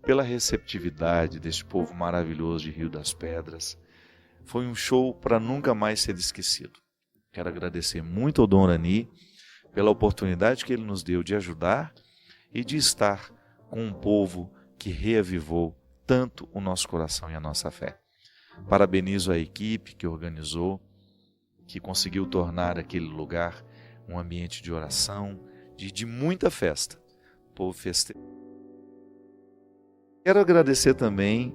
pela receptividade desse povo maravilhoso de Rio das Pedras. Foi um show para nunca mais ser esquecido. Quero agradecer muito ao Dom Rani pela oportunidade que ele nos deu de ajudar e de estar com um povo que reavivou tanto o nosso coração e a nossa fé. Parabenizo a equipe que organizou, que conseguiu tornar aquele lugar um ambiente de oração, de muita festa. O povo festeiro. Quero agradecer também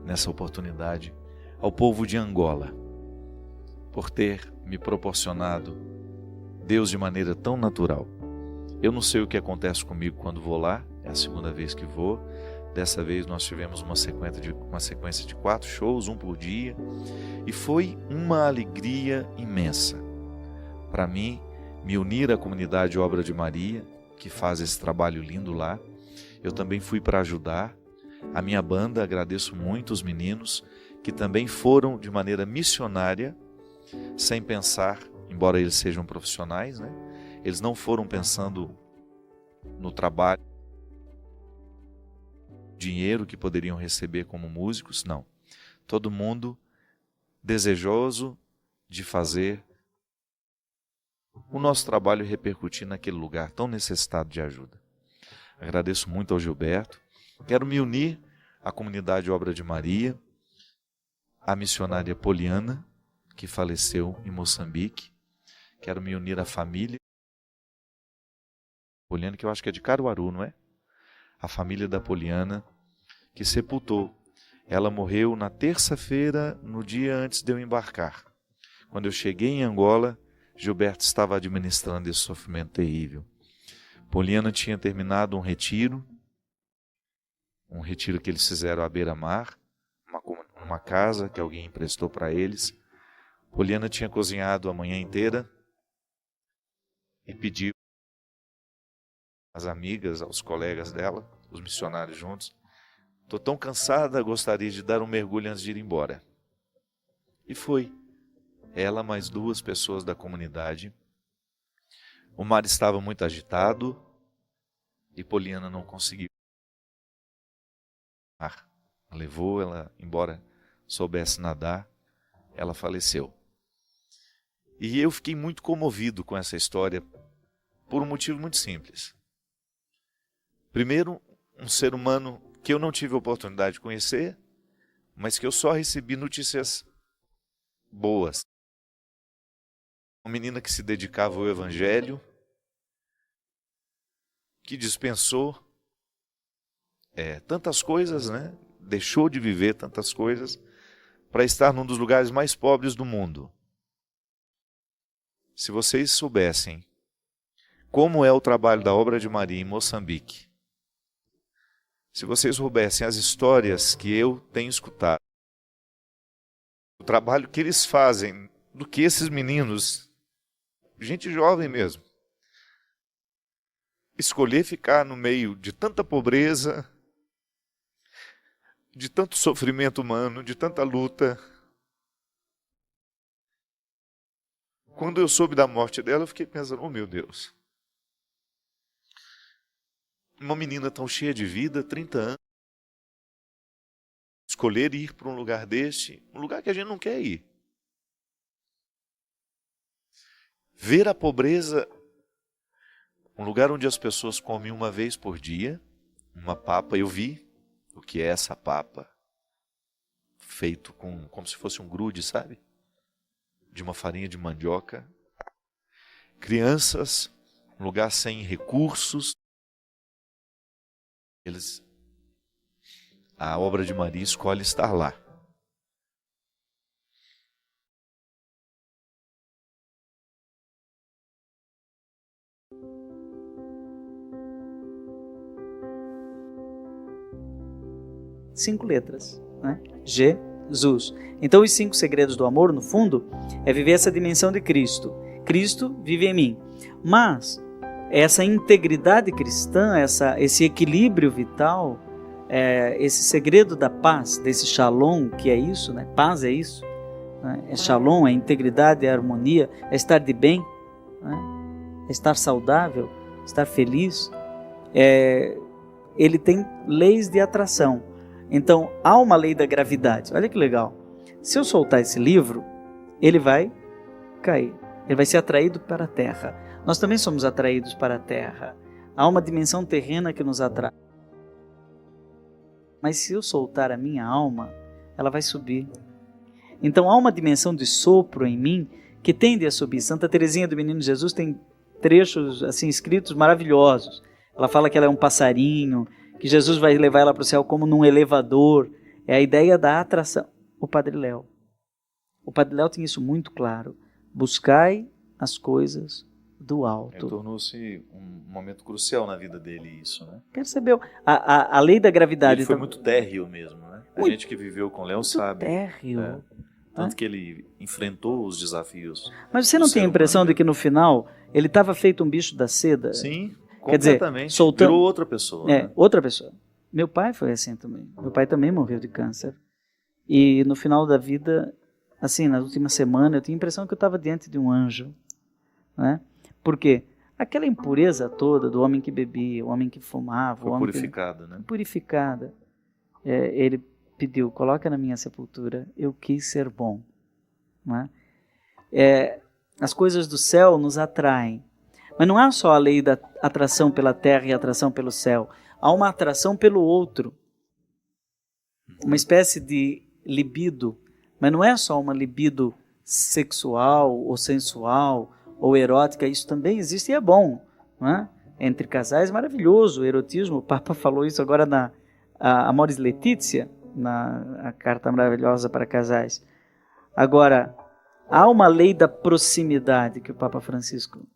nessa oportunidade, ao povo de Angola, por ter me proporcionado Deus de maneira tão natural. Eu não sei o que acontece comigo quando vou lá, é a segunda vez que vou. Dessa vez nós tivemos uma sequência de 4 shows, um por dia, e foi uma alegria imensa para mim me unir à comunidade Obra de Maria, que faz esse trabalho lindo lá. Eu também fui para ajudar a minha banda, agradeço muito os meninos que também foram de maneira missionária, sem pensar, embora eles sejam profissionais, né? Eles não foram pensando no trabalho, dinheiro que poderiam receber como músicos, não. Todo mundo desejoso de fazer o nosso trabalho repercutir naquele lugar tão necessitado de ajuda. Agradeço muito ao Gilberto. Quero me unir à comunidade Obra de Maria, à missionária Poliana, que faleceu em Moçambique. Quero me unir à família Poliana, que eu acho que é de Caruaru, não é? A família da Poliana, que sepultou. Ela morreu na terça-feira, no dia antes de eu embarcar. Quando eu cheguei em Angola, Gilberto estava administrando esse sofrimento terrível. Poliana tinha terminado um retiro que eles fizeram à beira-mar, uma casa que alguém emprestou para eles. Poliana tinha cozinhado a manhã inteira e pediu às amigas, aos colegas dela, os missionários juntos: estou tão cansada, gostaria de dar um mergulho antes de ir embora. E foi. Ela mais 2 pessoas da comunidade. O mar estava muito agitado e Poliana não conseguiu. O mar levou ela, embora soubesse nadar, ela faleceu. E eu fiquei muito comovido com essa história por um motivo muito simples. Primeiro, um ser humano que eu não tive a oportunidade de conhecer, mas que eu só recebi notícias boas. Uma menina que se dedicava ao Evangelho, que dispensou tantas coisas, né? Deixou de viver tantas coisas para estar num dos lugares mais pobres do mundo. Se vocês soubessem como é o trabalho da Obra de Maria em Moçambique, se vocês soubessem as histórias que eu tenho escutado, o trabalho que eles fazem, do que esses meninos, gente jovem mesmo, escolher ficar no meio de tanta pobreza, de tanto sofrimento humano, de tanta luta. Quando eu soube da morte dela, eu fiquei pensando: oh meu Deus, uma menina tão cheia de vida, 30 anos, escolher ir para um lugar deste, um lugar que a gente não quer ir. Ver a pobreza, um lugar onde as pessoas comem uma vez por dia, uma papa. Eu vi o que é essa papa, feito como se fosse um grude, sabe? De uma farinha de mandioca. Crianças um lugar sem recursos. A obra de Maria escolhe estar lá. Cinco letras, né? Jesus. Então, os 5 segredos do amor, no fundo, é viver essa dimensão de Cristo. Cristo vive em mim. Mas essa integridade cristã, esse equilíbrio vital, esse segredo da paz, desse shalom, que é isso, né? Paz é isso, né? É shalom, é integridade, é harmonia, é estar de bem, né? É estar saudável, estar feliz. Ele tem leis de atração. Então, há uma lei da gravidade. Olha que legal. Se eu soltar esse livro, ele vai cair. Ele vai ser atraído para a Terra. Nós também somos atraídos para a Terra. Há uma dimensão terrena que nos atrai. Mas se eu soltar a minha alma, ela vai subir. Então, há uma dimensão de sopro em mim que tende a subir. Santa Teresinha do Menino Jesus tem trechos assim escritos maravilhosos. Ela fala que ela é um passarinho, que Jesus vai levar ela para o céu como num elevador. É a ideia da atração. O Padre Léo tinha isso muito claro. Buscai as coisas do alto. Tornou-se um momento crucial na vida dele isso, né? Percebeu? A lei da gravidade... Ele foi muito térreo mesmo, né? A gente que viveu com Léo sabe. Térreo. Tanto que ele enfrentou os desafios. Mas você não tem a impressão de que no final ele estava feito um bicho da seda? Sim, quer dizer, soltando... virou outra pessoa. Né? Outra pessoa. Meu pai foi assim também. Meu pai também morreu de câncer. E no final da vida, assim, na última semana, eu tinha a impressão que eu estava diante de um anjo. Né? Por quê? Aquela impureza toda do homem que bebia, o homem que fumava... Foi purificada, né? Purificada. Ele pediu, coloca na minha sepultura, eu quis ser bom. Né? As coisas do céu nos atraem. Mas não há só a lei da atração pela terra e atração pelo céu. Há uma atração pelo outro. Uma espécie de libido. Mas não é só uma libido sexual ou sensual ou erótica. Isso também existe e é bom. Não é? Entre casais, maravilhoso o erotismo. O Papa falou isso agora na Amoris Laetitia, na carta maravilhosa para casais. Agora, há uma lei da proximidade que o Papa Francisco...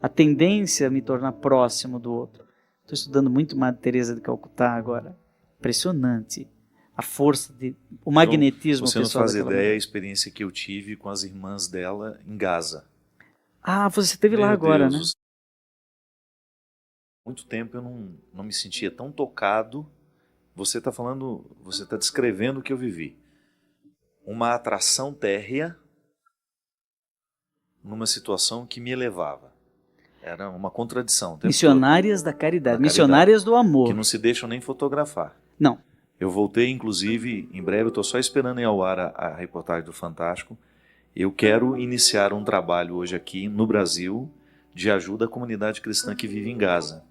A tendência a me tornar próximo do outro. Estou estudando muito Madre Teresa de Calcutá agora. Impressionante. A força, o magnetismo. Você não faz ideia da experiência que eu tive com as irmãs dela em Gaza. Ah, você esteve lá agora, né? Muito tempo eu não me sentia tão tocado. Você está falando, você está descrevendo o que eu vivi. Uma atração térrea numa situação que me elevava. Era uma contradição. Missionárias da caridade, missionárias do amor. Que não se deixam nem fotografar. Não. Eu voltei, inclusive, em breve, eu estou só esperando ir ao ar a reportagem do Fantástico. Eu quero iniciar um trabalho hoje aqui no Brasil de ajuda à comunidade cristã que vive em Gaza,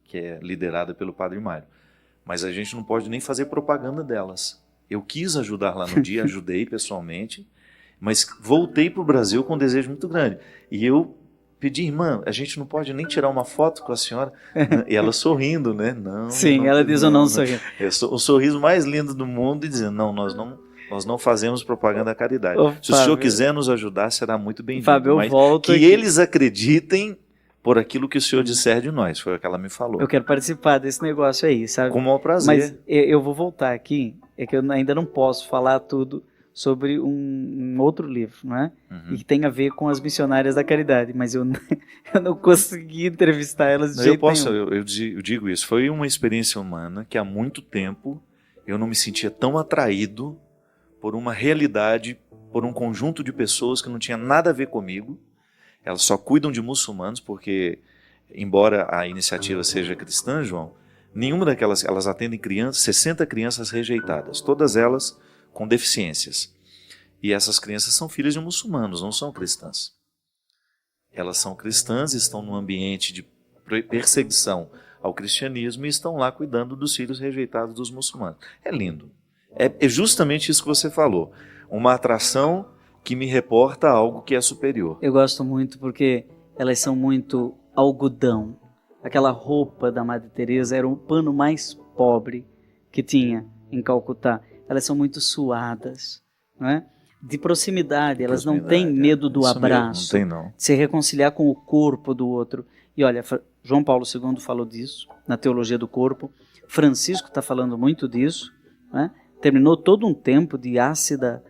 que é liderada pelo Padre Mário. Mas a gente não pode nem fazer propaganda delas. Eu quis ajudar lá no dia, ajudei pessoalmente, mas voltei para o Brasil com um desejo muito grande. E eu pedi, irmã, a gente não pode nem tirar uma foto com a senhora? E ela sorrindo, né? Não. Sim, não, ela diz ou não sorrindo. O sorriso mais lindo do mundo e dizendo, não, nós não fazemos propaganda da caridade. Se o senhor quiser nos ajudar, será muito bem-vindo. Fábio, eu volto que aqui. Eles acreditem por aquilo que o senhor disser de nós, foi o que ela me falou. Eu quero participar desse negócio aí, sabe? Com o maior prazer. Mas eu vou voltar aqui, é que eu ainda não posso falar tudo sobre um outro livro, não é? E que tem a ver com as missionárias da caridade, mas eu não consegui entrevistar elas de jeito nenhum. Eu digo isso, foi uma experiência humana que há muito tempo eu não me sentia tão atraído por uma realidade, por um conjunto de pessoas que não tinha nada a ver comigo. Elas só cuidam de muçulmanos porque, embora a iniciativa seja cristã, João, nenhuma daquelas, elas atendem crianças, 60 crianças rejeitadas, todas elas com deficiências. E essas crianças são filhas de muçulmanos, não são cristãs. Elas são cristãs, estão num ambiente de perseguição ao cristianismo e estão lá cuidando dos filhos rejeitados dos muçulmanos. É lindo. É justamente isso que você falou. Uma atração que me reporta a algo que é superior. Eu gosto muito porque elas são muito algodão. Aquela roupa da Madre Teresa era o pano mais pobre que tinha em Calcutá. Elas são muito suadas, não é? De proximidade, elas não têm medo do abraço, mesmo, não tem, não. de se reconciliar com o corpo do outro. E olha, João Paulo II falou disso na Teologia do Corpo, Francisco está falando muito disso, né? Terminou todo um tempo de ácida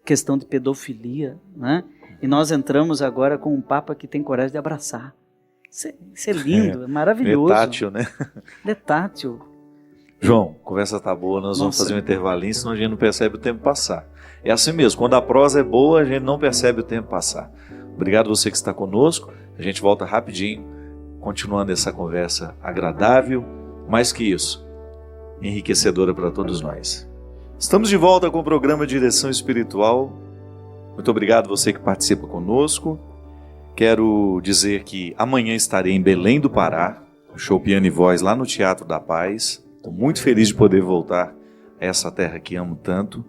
questão de pedofilia, né? E nós entramos agora com um Papa que tem coragem de abraçar. Isso é lindo, é maravilhoso. É tátil, né? É tátil. João, a conversa tá boa, nós vamos fazer um intervalinho, senão a gente não percebe o tempo passar. É assim mesmo, quando a prosa é boa, a gente não percebe o tempo passar. Obrigado você que está conosco, a gente volta rapidinho, continuando essa conversa agradável, mais que isso, enriquecedora para todos nós. Estamos de volta com o programa Direção Espiritual. Muito obrigado você que participa conosco. Quero dizer que amanhã estarei em Belém do Pará, no show Piano e Voz lá no Teatro da Paz. Estou muito feliz de poder voltar a essa terra que amo tanto.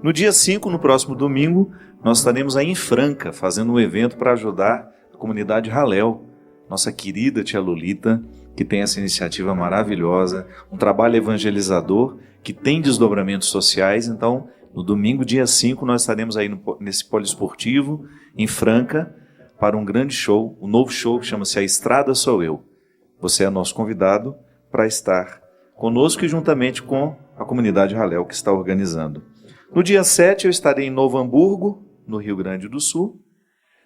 No dia 5, no próximo domingo, nós estaremos aí em Franca, fazendo um evento para ajudar a comunidade Halel, nossa querida tia Lolita, que tem essa iniciativa maravilhosa, um trabalho evangelizador que tem desdobramentos sociais. Então, no domingo, dia 5, nós estaremos aí nesse poliesportivo, em Franca, para um grande show, um novo show que chama-se A Estrada Sou Eu. Você é nosso convidado para estar conosco e juntamente com a comunidade Halel que está organizando. No dia 7 eu estarei em Novo Hamburgo, no Rio Grande do Sul.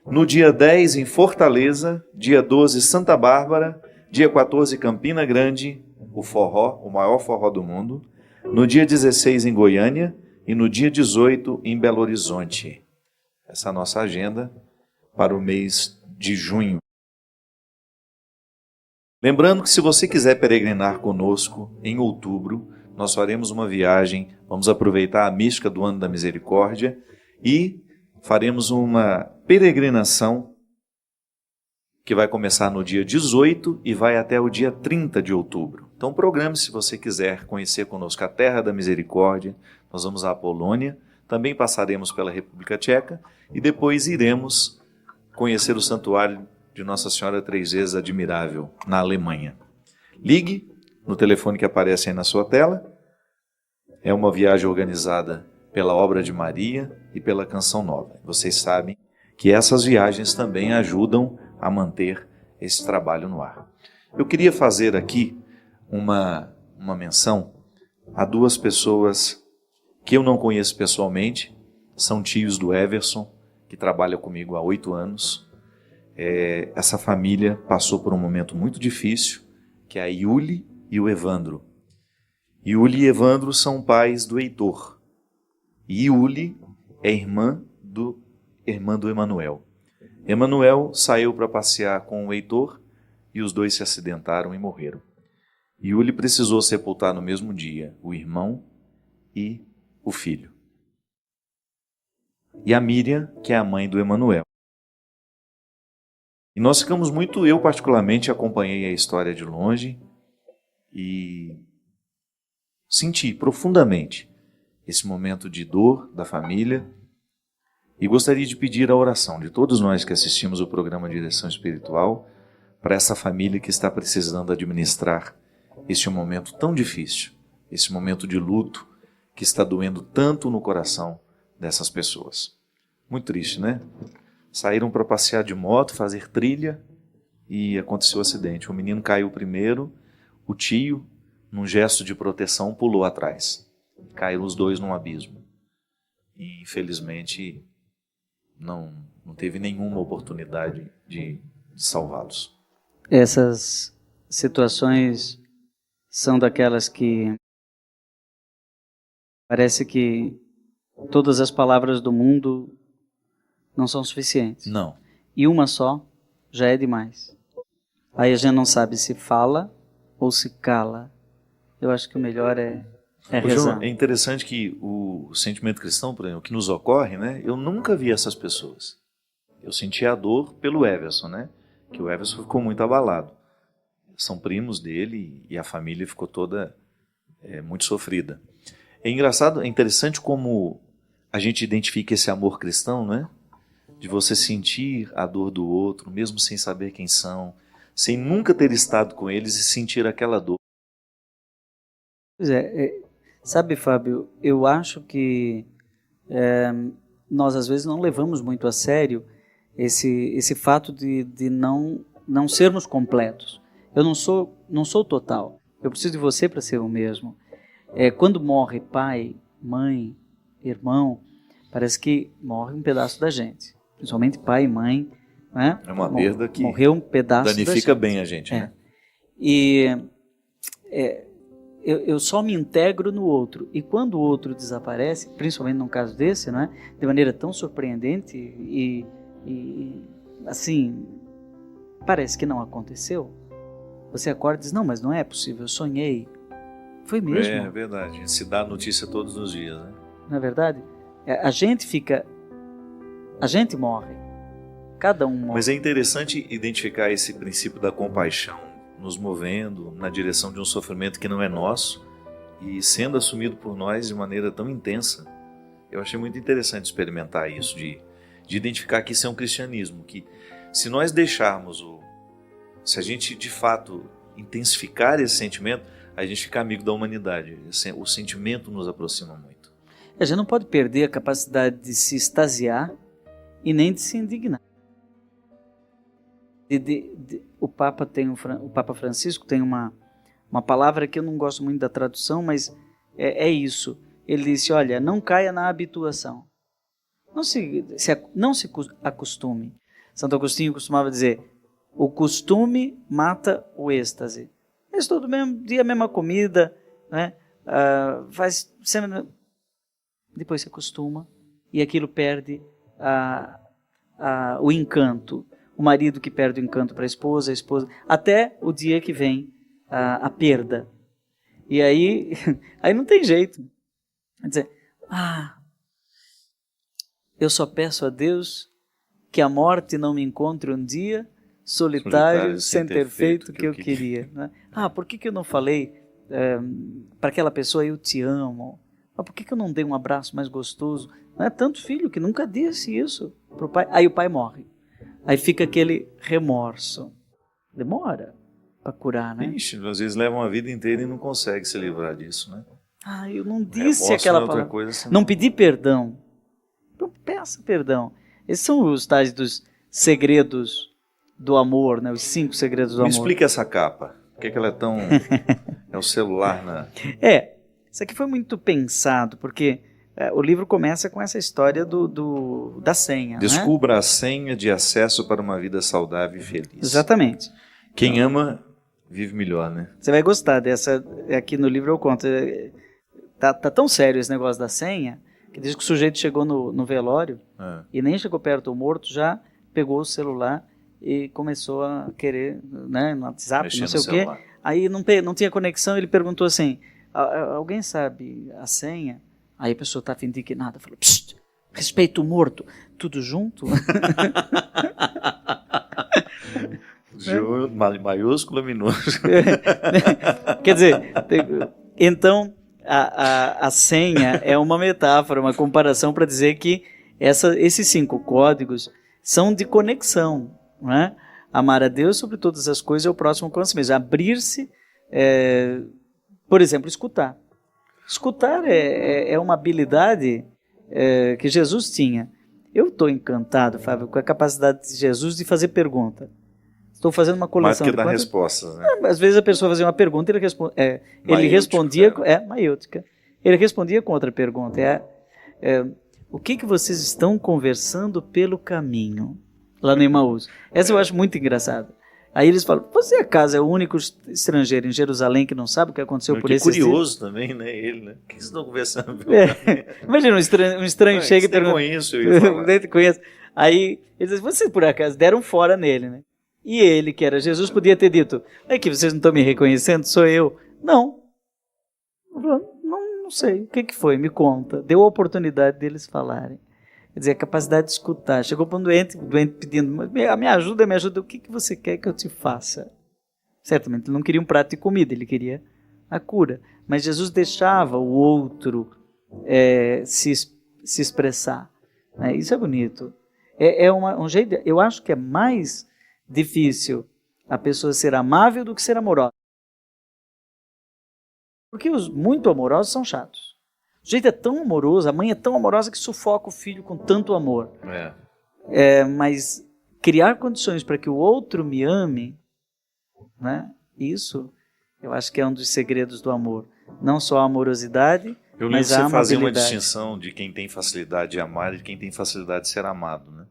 No dia 10 em Fortaleza, dia 12 Santa Bárbara, dia 14 Campina Grande, o forró, o maior forró do mundo. No dia 16 em Goiânia e no dia 18 em Belo Horizonte. Essa é a nossa agenda para o mês de junho. Lembrando que se você quiser peregrinar conosco em outubro, nós faremos uma viagem, vamos aproveitar a mística do Ano da Misericórdia e faremos uma peregrinação que vai começar no dia 18 e vai até o dia 30 de outubro. Então programe se você quiser conhecer conosco a Terra da Misericórdia. Nós vamos à Polônia, também passaremos pela República Tcheca e depois iremos conhecer o Santuário de Nossa Senhora Três Vezes Admirável, na Alemanha. Ligue no telefone que aparece aí na sua tela. É uma viagem organizada pela Obra de Maria e pela Canção Nova. Vocês sabem que essas viagens também ajudam a manter esse trabalho no ar. Eu queria fazer aqui uma menção a duas pessoas que eu não conheço pessoalmente, são tios do Everson, que trabalha comigo há 8 anos. Essa família passou por um momento muito difícil, que é a Yuli e o Evandro. Yuli e Evandro são pais do Heitor. E Yuli é irmã do Emanuel. Emanuel saiu para passear com o Heitor e os dois se acidentaram e morreram. Yuli precisou sepultar no mesmo dia o irmão e o filho. E a Miriam, que é a mãe do Emanuel. E nós ficamos muito, eu particularmente acompanhei a história de longe e senti profundamente esse momento de dor da família e gostaria de pedir a oração de todos nós que assistimos o programa Direção Espiritual para essa família que está precisando administrar este momento tão difícil, esse momento de luto que está doendo tanto no coração dessas pessoas. Muito triste, né? Saíram para passear de moto, fazer trilha e aconteceu o acidente. O menino caiu primeiro, o tio, num gesto de proteção, pulou atrás. Caíram os dois num abismo. E infelizmente não teve nenhuma oportunidade de salvá-los. Essas situações são daquelas que parece que todas as palavras do mundo não são suficientes. Não. E uma só já é demais. Aí a gente não sabe se fala ou se cala. Eu acho que o melhor é rezar. É interessante que o sentimento cristão, por exemplo, o que nos ocorre, né? Eu nunca vi essas pessoas. Eu senti a dor pelo Everson, né? Que o Everson ficou muito abalado. São primos dele e a família ficou toda muito sofrida. É engraçado, é interessante como a gente identifica esse amor cristão, né? de você sentir a dor do outro, mesmo sem saber quem são, sem nunca ter estado com eles e sentir aquela dor. Pois sabe, Fábio, eu acho que nós às vezes não levamos muito a sério esse fato de não sermos completos. Eu não sou total. Eu preciso de você para ser o mesmo. Quando morre pai, mãe, irmão, parece que morre um pedaço da gente. Principalmente pai e mãe. Né? É uma perda que morreu um pedaço danifica da gente. bem a gente. Né? E eu só me integro no outro. E quando o outro desaparece, principalmente num caso desse, né, de maneira tão surpreendente e assim, parece que não aconteceu. Você acorda e diz, não, mas não é possível, eu sonhei. Foi mesmo. É verdade, a gente se dá notícia todos os dias. Né? Não é verdade? A gente morre. Cada um morre. Mas é interessante identificar esse princípio da compaixão nos movendo na direção de um sofrimento que não é nosso e sendo assumido por nós de maneira tão intensa. Eu achei muito interessante experimentar isso, de identificar que isso é um cristianismo, que se nós deixarmos se a gente de fato intensificar esse sentimento, a gente fica amigo da humanidade. O sentimento nos aproxima muito. A gente não pode perder a capacidade de se extasiar e nem de se indignar. O Papa Francisco tem uma palavra que eu não gosto muito da tradução, mas é isso. Ele disse, olha, não caia na habituação. Não se acostume. Santo Agostinho costumava dizer, o costume mata o êxtase. Mas todo mesmo dia a mesma comida, né? Faz sempre... Depois se acostuma e aquilo perde o encanto. O marido que perde o encanto para a esposa, até o dia que vem a perda. E aí não tem jeito. Quer dizer, eu só peço a Deus que a morte não me encontre um dia solitário sem ter feito o que eu queria. Né? Por que eu não falei para aquela pessoa, eu te amo? Por que eu não dei um abraço mais gostoso? Não é tanto filho que nunca disse isso pro pai. Aí o pai morre. Aí fica aquele remorso. Demora para curar, né? Ixi, às vezes leva uma vida inteira e não consegue se livrar disso, né? Eu não disse remorso aquela outra palavra. Coisa, não pedi perdão. Não peça perdão. Esses são os tais dos segredos do amor, né? Os 5 segredos do amor. Me explica essa capa. Por que ela é tão... é o celular, né? Isso aqui foi muito pensado, porque o livro começa com essa história da senha. Descubra, né? a senha de acesso para uma vida saudável e feliz. Exatamente. Quem ama, vive melhor, né? Você vai gostar dessa. Aqui no livro eu conto. Tá tão sério esse negócio da senha, que diz que o sujeito chegou no velório e nem chegou perto do morto, já pegou o celular e começou a querer, né, no WhatsApp, mexer não sei no o quê. celular. Aí não tinha conexão, ele perguntou assim, alguém sabe a senha? Aí a pessoa estava indignada, falou, respeito o morto, tudo junto? Maiúsculo, minúsculo. Quer dizer, então a senha é uma metáfora, uma comparação para dizer que esses 5 códigos são de conexão, né? Amar a Deus sobre todas as coisas é o próximo com si mesmo. Abrir-se, por exemplo, escutar. Escutar é uma habilidade que Jesus tinha. Eu estou encantado, Fábio, com a capacidade de Jesus de fazer pergunta. Estou fazendo uma coleção mais que de dar respostas, né? Às vezes a pessoa fazia uma pergunta e ele respondia... maiútica. Ele respondia com outra pergunta. O que vocês estão conversando pelo caminho? Lá no Emaús. Essa eu acho muito engraçada. Aí eles falam, você acaso é o único estrangeiro em Jerusalém que não sabe o que aconteceu por esses dias? Curioso também, né? Ele, né? O que vocês estão conversando pelo caminho? Imagina um estranho chega e pergunta... conheço. Aí eles dizem, vocês por acaso deram fora nele, né? E ele, que era Jesus, podia ter dito, é que vocês não estão me reconhecendo, sou eu. Não. Não sei, o que foi? Me conta. Deu a oportunidade deles falarem. Quer dizer, a capacidade de escutar. Chegou para um doente pedindo, me ajuda, o que você quer que eu te faça? Certamente ele não queria um prato de comida, ele queria a cura. Mas Jesus deixava o outro se expressar. Isso é bonito. um jeito. Eu acho que é mais difícil a pessoa ser amável do que ser amorosa. Porque os muito amorosos são chatos. O jeito é tão amoroso, a mãe é tão amorosa que sufoca o filho com tanto amor. Mas criar condições para que o outro me ame, né? Isso eu acho que é um dos segredos do amor. Não só a amorosidade, Eu lembro mas que a você fazia uma amabilidade. distinção de quem tem facilidade de amar e de quem tem facilidade de ser amado, né?